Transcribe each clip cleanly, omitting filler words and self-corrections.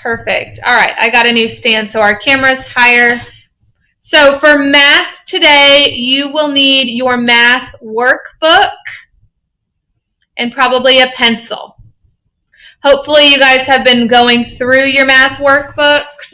Perfect. All right, I got a new stand, so our camera's higher. So for math today, you will need your math workbook and probably a pencil. Hopefully you guys have been going through your math workbooks.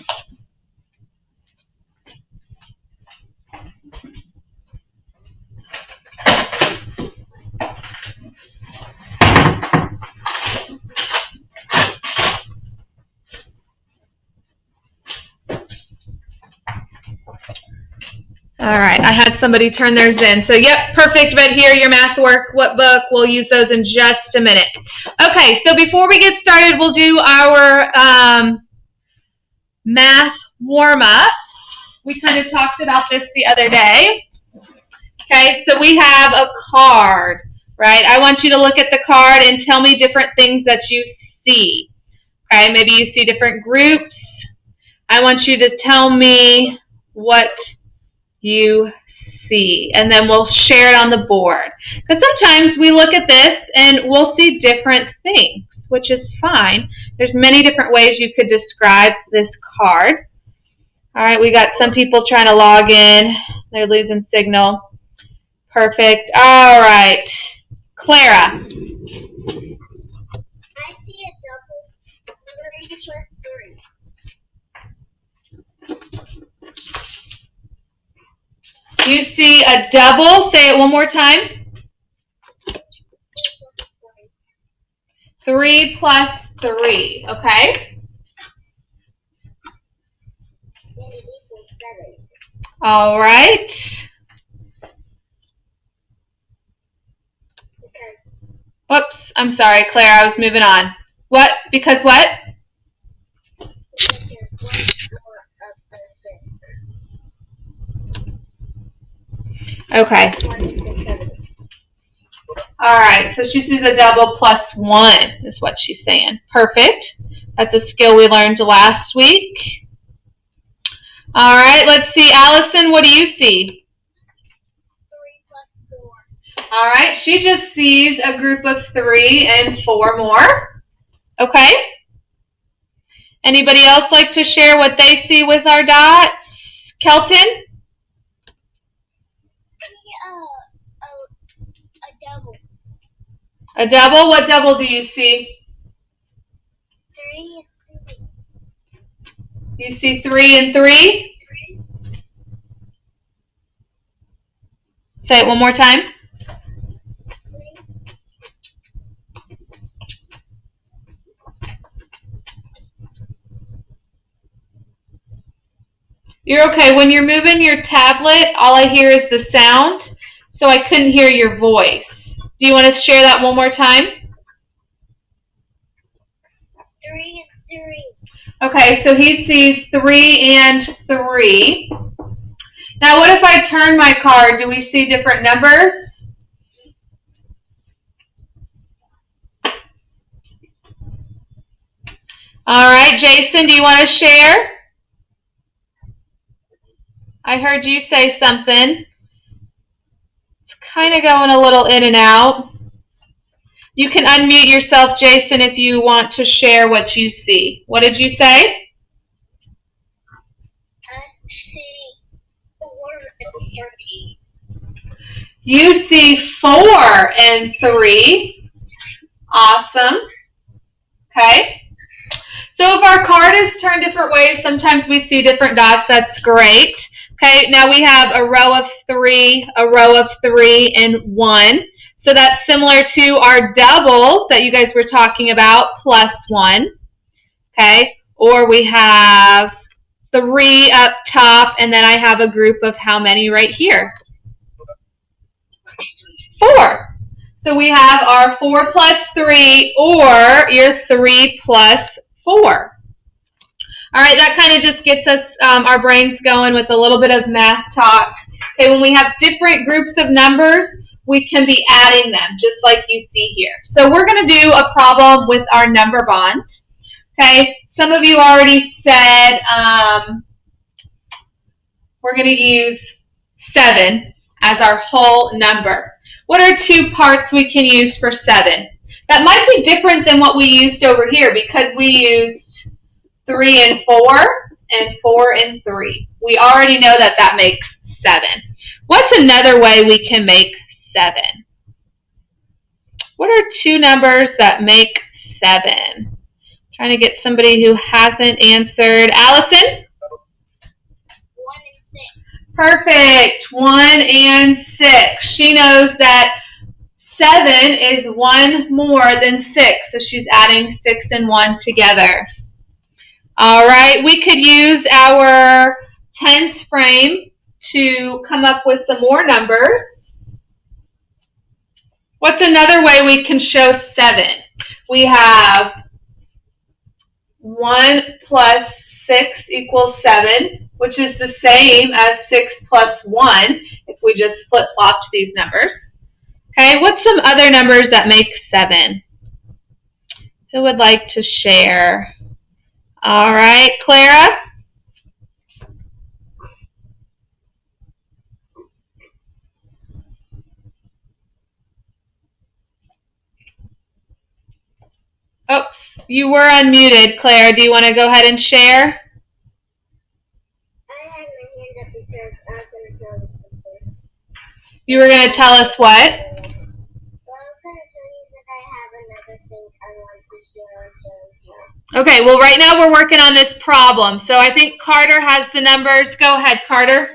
All right, I had somebody turn theirs in. So, yep, perfect. But here, your math workbook. We'll use those in just a minute. Okay, so before we get started, we'll do our math warm-up. We kind of talked about this the other day. Okay, so we have a card, right? I want you to look at the card and tell me different things that you see. Okay, maybe you see different groups. I want you to tell me what you see, and then we'll share it on the board, because sometimes we look at this and we'll see different things, which is fine. There's many different ways you could describe this card. All right, we got some people trying to log in. They're losing signal. Perfect. All right, Clara. I see a double. 3 plus 3. You see a double. Say it one more time. 3 plus 3. Okay. And it equals 7. All right. Whoops. I'm sorry, Claire. I was moving on. What? Because what? Because there's 1 more of the 6. Okay. 1 equals 7. All right. So she sees a double plus 1 is what she's saying. Perfect. That's a skill we learned last week. All right. Let's see. Allison, what do you see? 3 plus 4. All right. She just sees a group of 3 and 4 more. Okay. Anybody else like to share what they see with our dots? Kelton? A double. A double? What double do you see? 3 and 3. You see 3 and 3? Say it one more time. 3. You're okay. When you're moving your tablet, all I hear is the sound, so I couldn't hear your voice. Do you want to share that one more time? 3 and 3. Okay, so he sees 3 and 3. Now, what if I turn my card? Do we see different numbers? All right, Jason, do you want to share? I heard you say something. It's kind of going a little in and out. You can unmute yourself, Jason, if you want to share what you see. What did you say? I see 4 and 3. You see 4 and 3. Awesome. Okay. So if our card is turned different ways, sometimes we see different dots. That's great. Okay, now we have a row of 3, and 1. So that's similar to our doubles that you guys were talking about, plus 1. Okay, or we have 3 up top, and then I have a group of how many right here? 4. So we have our 4 plus 3, or your 3 plus 4. All right, that kind of just gets us, our brains going with a little bit of math talk. Okay, when we have different groups of numbers, we can be adding them, just like you see here. So we're going to do a problem with our number bond. Okay, some of you already said we're going to use 7 as our whole number. What are 2 parts we can use for 7? That might be different than what we used over here, because we used 3 and 4, and 4 and 3. We already know that that makes 7. What's another way we can make 7? What are two numbers that make 7? Trying to get somebody who hasn't answered. Allison? 1 and 6. Perfect. 1 and 6. She knows that 7 is 1 more than 6, so she's adding 6 and 1 together. All right, we could use our tens frame to come up with some more numbers. What's another way we can show 7? We have 1 plus 6 equals 7, which is the same as 6 plus 1 if we just flip-flopped these numbers. Okay, what's some other numbers that make 7? Who would like to share? All right, Clara? Oops, you were unmuted, Clara. Do you want to go ahead and share? I had my hand up because I was going to tell you something. You were going to tell us what? Well, I was going to tell you that I have another thing I want to share. Okay, well, right now we're working on this problem. So I think Carter has the numbers. Go ahead, Carter.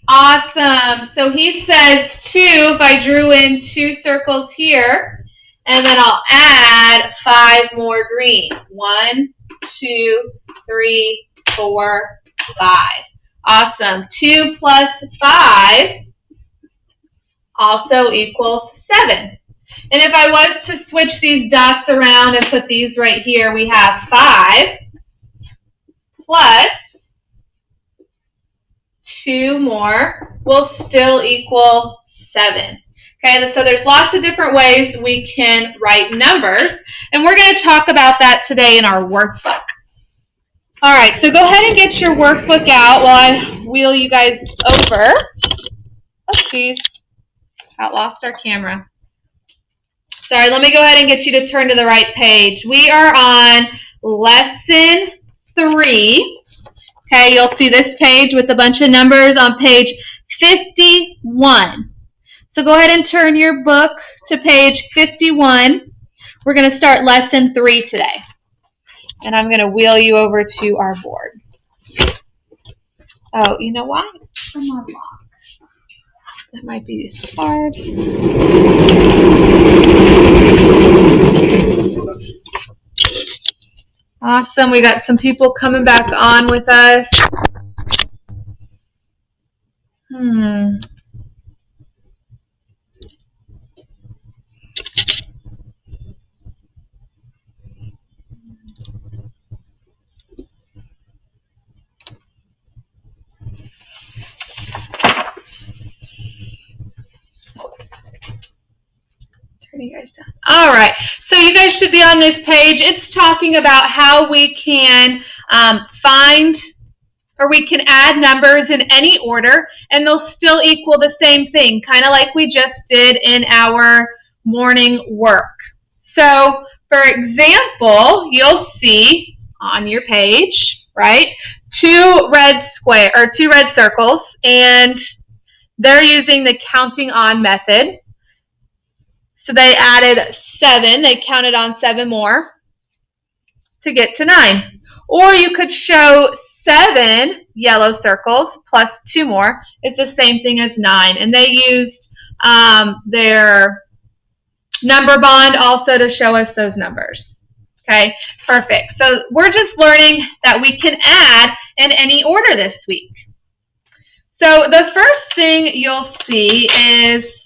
Awesome. So he says 2, if I drew in 2 circles here, and then I'll add 5 more green. 1, 2, 3, 4, 5. Awesome. 2 plus 5 also equals 7. And if I was to switch these dots around and put these right here, we have 5 plus 2 more will still equal 7. Okay, so there's lots of different ways we can write numbers, and we're going to talk about that today in our workbook. All right, so go ahead and get your workbook out while I wheel you guys over. Oopsies, lost our camera. Sorry, let me go ahead and get you to turn to the right page. We are on lesson 3. Okay, you'll see this page with a bunch of numbers on page 51. So go ahead and turn your book to page 51. We're going to start lesson 3 today. And I'm going to wheel you over to our board. Oh, you know why? I'm on lock. That might be hard. Awesome. We got some people coming back on with us. You guys down. All right, so you guys should be on this page. It's talking about how we can find, or we can add numbers in any order and they'll still equal the same thing, kind of like we just did in our morning work. So for example, you'll see on your page, right, 2 red circles, and they're using the counting on method. So they added 7. They counted on 7 more to get to 9. Or you could show 7 yellow circles plus 2 more. It's the same thing as 9. And they used their number bond also to show us those numbers. Okay, perfect. So we're just learning that we can add in any order this week. So the first thing you'll see is,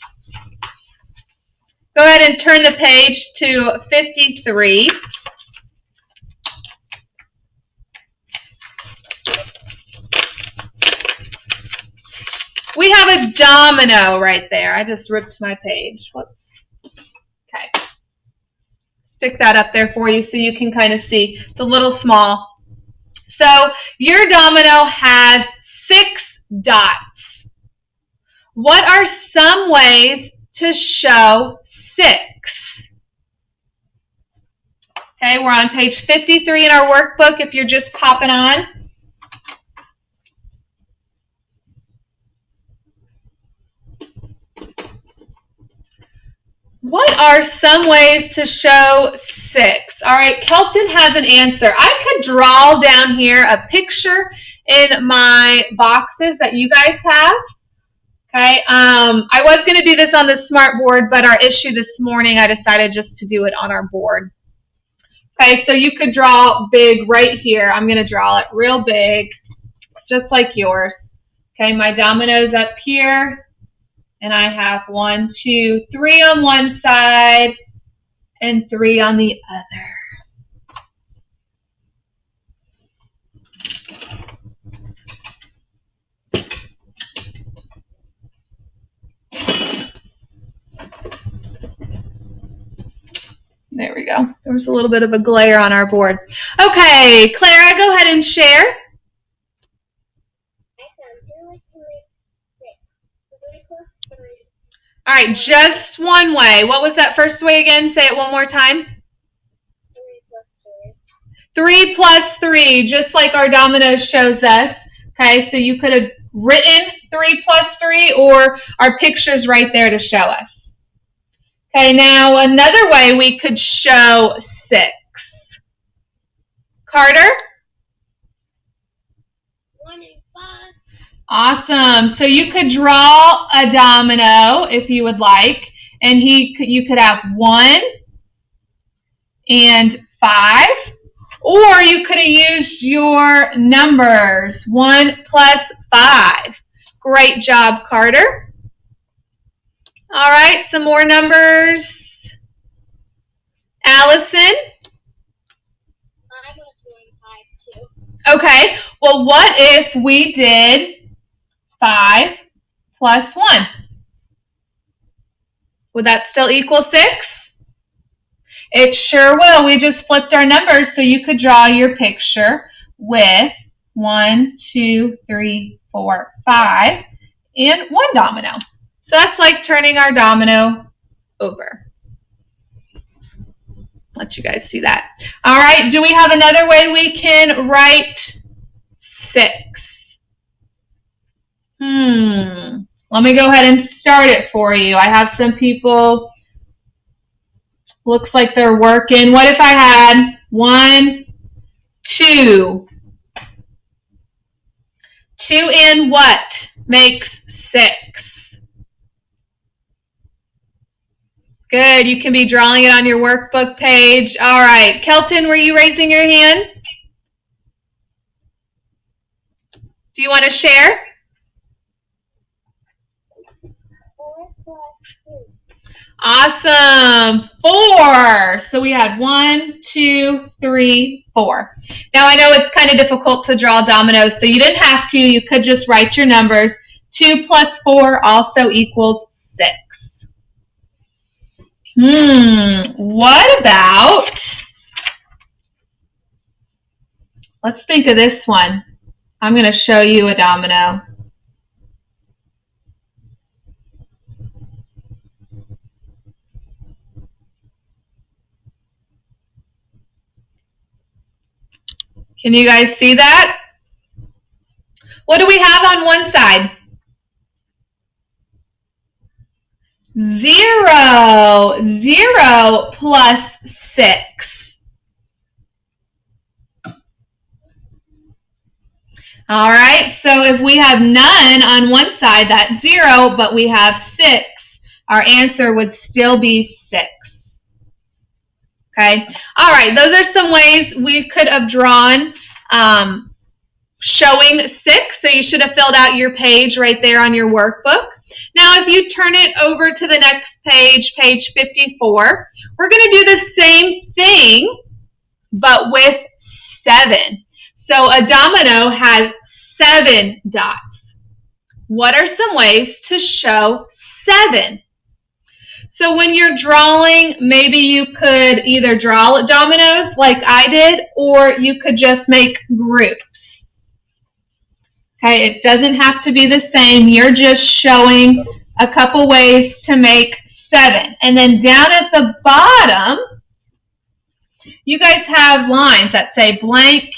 go ahead and turn the page to 53. We have a domino right there. I just ripped my page. Whoops. Okay. Stick that up there for you so you can kind of see. It's a little small. So your domino has 6 dots. What are some ways to show 6? Okay, we're on page 53 in our workbook if you're just popping on. What are some ways to show 6? All right, Kelton has an answer. I could draw down here a picture in my boxes that you guys have. Okay, I was going to do this on the smart board, but our issue this morning, I decided just to do it on our board. Okay, so you could draw big right here. I'm going to draw it real big, just like yours. Okay, my dominoes up here. And I have 1, 2, 3 on one side and 3 on the other. There we go. There was a little bit of a glare on our board. Okay, Clara, go ahead and share. All right, just one way. What was that first way again? Say it one more time. 3 plus 3, just like our dominoes shows us. Okay, so you could have written 3 plus 3, or our picture's right there to show us. Okay, now another way we could show 6. Carter? 1 and 5. Awesome. So you could draw a domino if you would like, and you could have 1 and 5, or you could have used your numbers, 1 plus 5. Great job, Carter. All right, some more numbers. Allison? I got 2 and 5 too. Okay, well, what if we did 5 plus 1? Would that still equal 6? It sure will. We just flipped our numbers, so you could draw your picture with 1, 2, 3, 4, 5, and 1 domino. So that's like turning our domino over. Let you guys see that. All right, do we have another way we can write 6? Let me go ahead and start it for you. I have some people, looks like they're working. What if I had 1, 2? 2 and what makes 6? Good, you can be drawing it on your workbook page. All right, Kelton, were you raising your hand? Do you want to share? 4 plus 2. Awesome. 4. So we had 1, 2, 3, 4. Now I know it's kind of difficult to draw dominoes, so you didn't have to. You could just write your numbers. 2 plus 4 also equals 6. What about, let's think of this one. I'm going to show you a domino. Can you guys see that? What do we have on one side? 0. 0 plus 6. All right, so if we have none on one side, that's 0, but we have 6, our answer would still be 6. Okay, all right, those are some ways we could have drawn showing 6, so you should have filled out your page right there on your workbook. Now, if you turn it over to the next page, page 54, we're going to do the same thing, but with 7. So a domino has 7 dots. What are some ways to show 7? So when you're drawing, maybe you could either draw dominoes like I did, or you could just make groups. Okay, it doesn't have to be the same. You're just showing a couple ways to make 7. And then down at the bottom, you guys have lines that say blank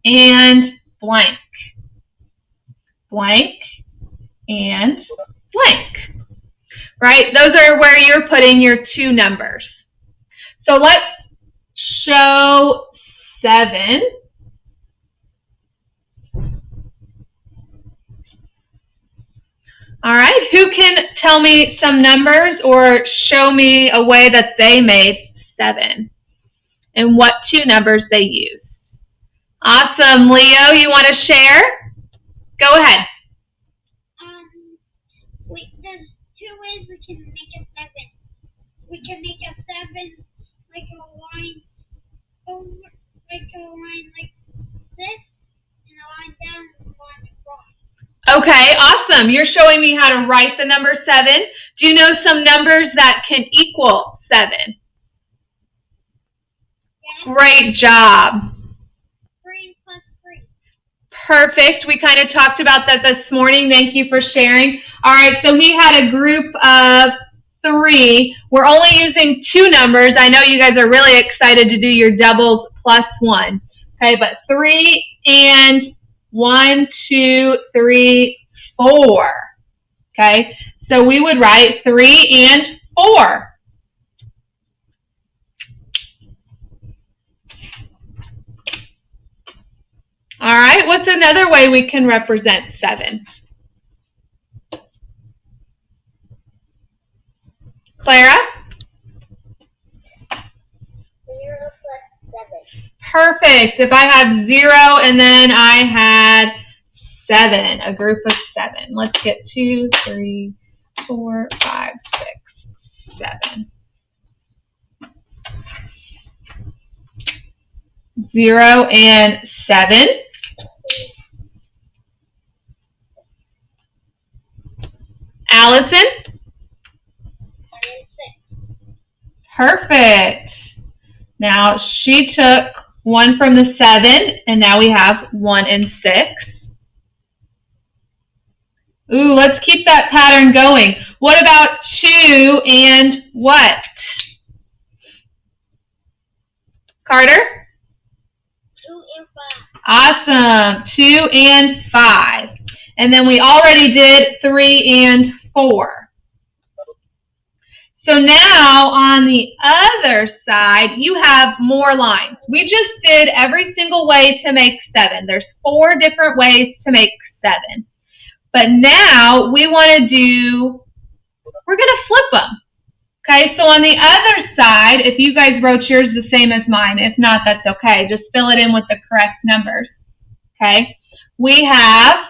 and blank. Blank and blank. Right? Those are where you're putting your two numbers. So let's show 7. All right, who can tell me some numbers or show me a way that they made 7 and what two numbers they used? Awesome. Leo, you want to share? Go ahead. There's 2 ways we can make a 7. We can make a 7 like a line over, like this, and a line down and a line across. Okay, awesome. You're showing me how to write the number 7. Do you know some numbers that can equal 7? Yeah. Great job. 3 plus 3. Perfect. We kind of talked about that this morning. Thank you for sharing. All right, so he had a group of 3. We're only using 2 numbers. I know you guys are really excited to do your doubles plus 1. Okay, but 3 and 1, 2, 3, 4. Okay, so we would write 3 and 4. All right, what's another way we can represent 7? Clara? 0 plus 7. Perfect. If I have 0 and then I had 7, a group of 7. Let's get 2, 3, 4, 5, 6, 7. 0 and 7. Allison? 1 and 6. Perfect. Now she took 1 from the 7, and now we have 1 and 6. Ooh, let's keep that pattern going. What about 2 and what? Carter? 2 and 5. Awesome. 2 and 5. And then we already did 3 and 4. So now on the other side, you have more lines. We just did every single way to make 7. There's 4 different ways to make 7. But now we want to do, we're going to flip them. Okay, so on the other side, if you guys wrote yours the same as mine, if not, that's okay. Just fill it in with the correct numbers. Okay, we have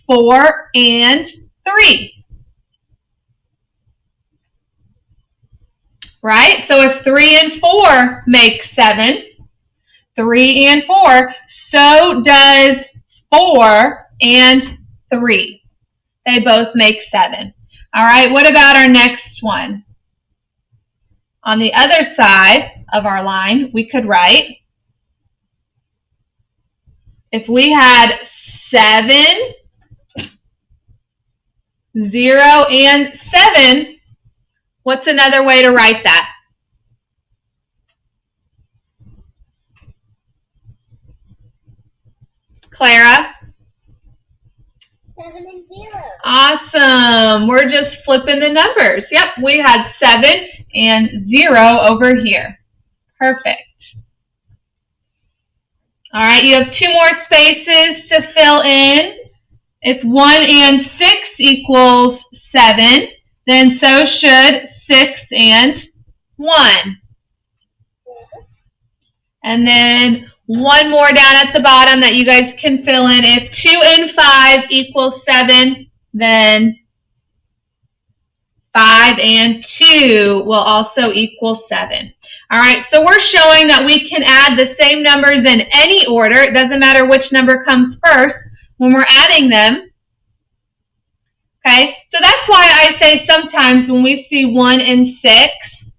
4 and 3. Right? So if 3 and 4 make 7, 3 and 4, so does 4 and 3. They both make 7. All right, what about our next one? On the other side of our line, we could write, if we had 7, 0, and 7, what's another way to write that? Clara? 7 and 0. Awesome. We're just flipping the numbers. Yep, we had 7 and 0 over here. Perfect. All right, you have 2 more spaces to fill in. If 1 and 6 equals 7, then so should 6 and 1. And then 1 more down at the bottom that you guys can fill in. If 2 and 5 equals 7, then 5 and 2 will also equal 7. All right, so we're showing that we can add the same numbers in any order. It doesn't matter which number comes first when we're adding them. Okay, so that's why I say sometimes when we see 1 and 6,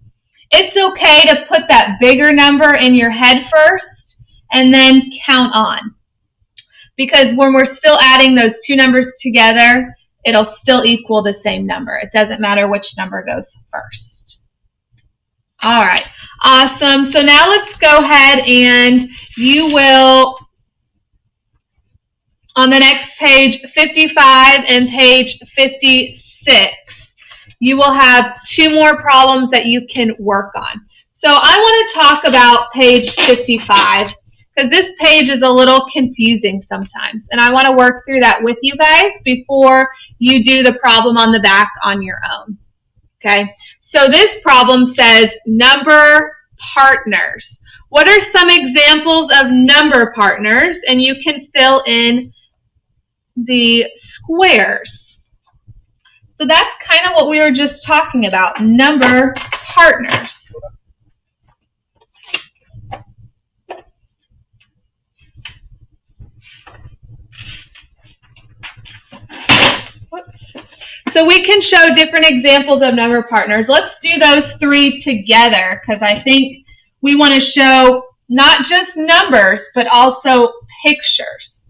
it's okay to put that bigger number in your head first and then count on. Because when we're still adding those 2 numbers together, it'll still equal the same number. It doesn't matter which number goes first. All right. Awesome. So now let's go ahead and you will, on the next page 55 and page 56, you will have 2 more problems that you can work on. So I want to talk about page 55 because this page is a little confusing sometimes. And I want to work through that with you guys before you do the problem on the back on your own. Okay, so this problem says number partners. What are some examples of number partners? And you can fill in the squares. So that's kind of what we were just talking about, number partners. Whoops. So we can show different examples of number partners. Let's do those 3 together because I think we want to show not just numbers, but also pictures.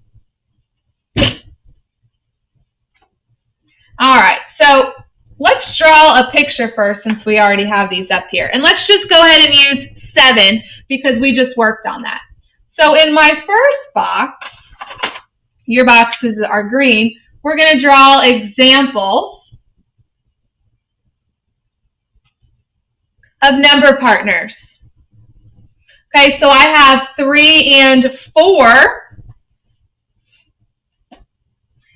All right, so let's draw a picture first since we already have these up here. And let's just go ahead and use 7 because we just worked on that. So in my first box, your boxes are green, we're going to draw examples of number partners. Okay, so I have 3 and 4.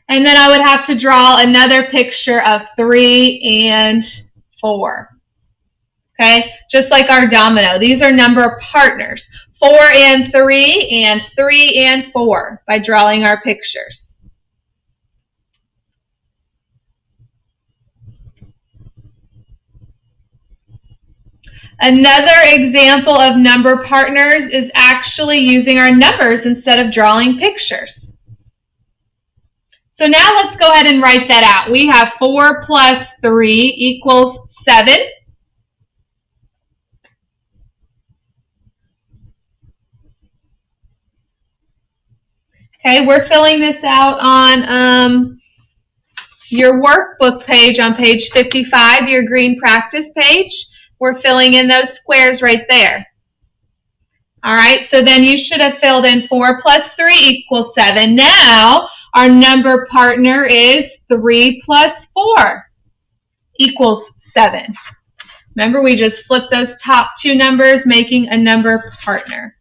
And then I would have to draw another picture of 3 and 4. Okay, just like our domino. These are number partners. 4 and 3 and 3 and 4 by drawing our pictures. Another example of number partners is actually using our numbers instead of drawing pictures. So now let's go ahead and write that out. We have 4 plus 3 equals 7. Okay, we're filling this out on your workbook page on page 55, your green practice page. We're filling in those squares right there. All right, so then you should have filled in 4 plus 3 equals 7. Now, our number partner is 3 plus 4 equals 7. Remember, we just flipped those top 2 numbers, making a number partner.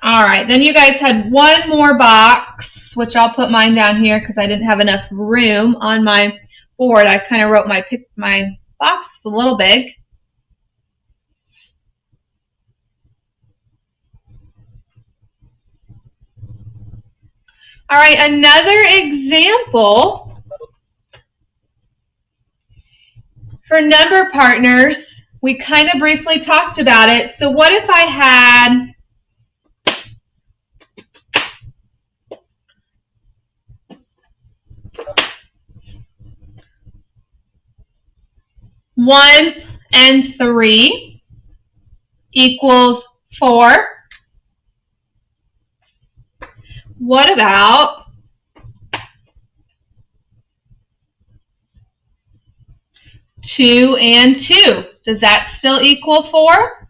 All right, then you guys had one more box, which I'll put mine down here because I didn't have enough room on my board. I kind of wrote my box a little big. All right, another example for number partners. We kind of briefly talked about it. So what if I had 1 and 3 equals 4? What about 2 and 2? Does that still equal 4?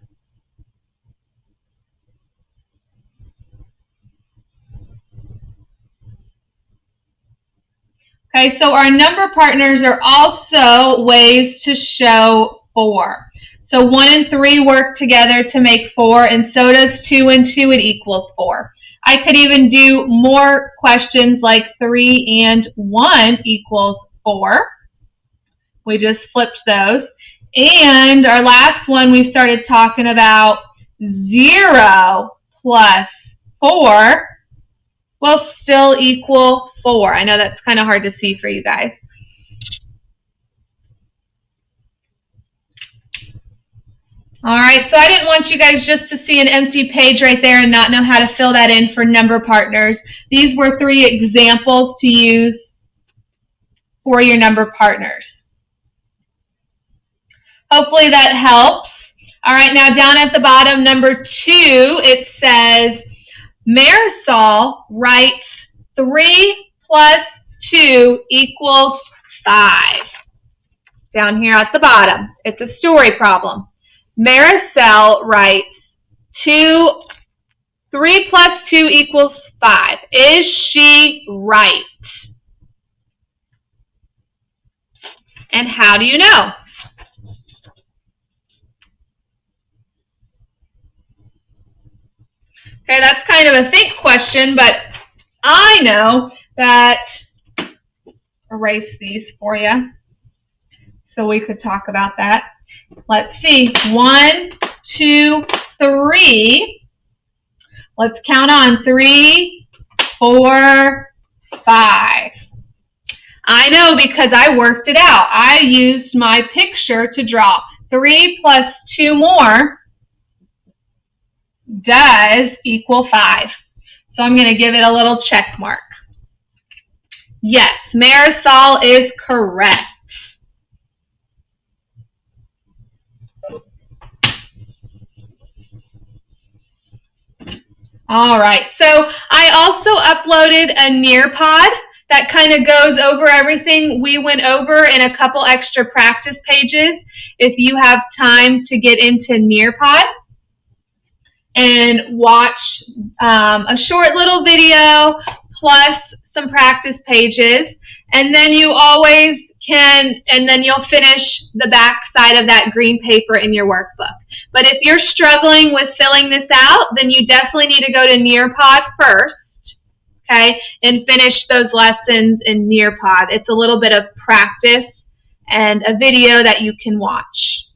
Okay, so our number partners are also ways to show 4. So 1 and 3 work together to make 4, and so does 2 and 2, it equals 4. I could even do more questions like 3 and 1 equals 4. We just flipped those. And our last one, we started talking about 0 plus 4 will still equal 4. I know that's kind of hard to see for you guys. All right, so I didn't want you guys just to see an empty page right there and not know how to fill that in for number partners. These were 3 examples to use for your number partners. Hopefully that helps. All right, now down at the bottom, number 2, it says Marisol writes 3 plus 2 equals 5. Down here at the bottom, it's a story problem. Maricel writes 3 plus 2 equals 5. Is she right? And how do you know? Okay, that's kind of a think question, but I know that, erase these for you so we could talk about that. Let's see, 1, 2, 3. Let's count on 3, 4, 5. I know because I worked it out. I used my picture to draw. 3 plus 2 more does equal 5. So I'm going to give it a little check mark. Yes, Marisol is correct. All right, so I also uploaded a Nearpod that kind of goes over everything we went over in a couple extra practice pages if you have time to get into Nearpod and watch a short little video plus some practice pages, and then you always can, and then you'll finish the back side of that green paper in your workbook. But if you're struggling with filling this out, then you definitely need to go to Nearpod first, okay, and finish those lessons in Nearpod. It's a little bit of practice and a video that you can watch.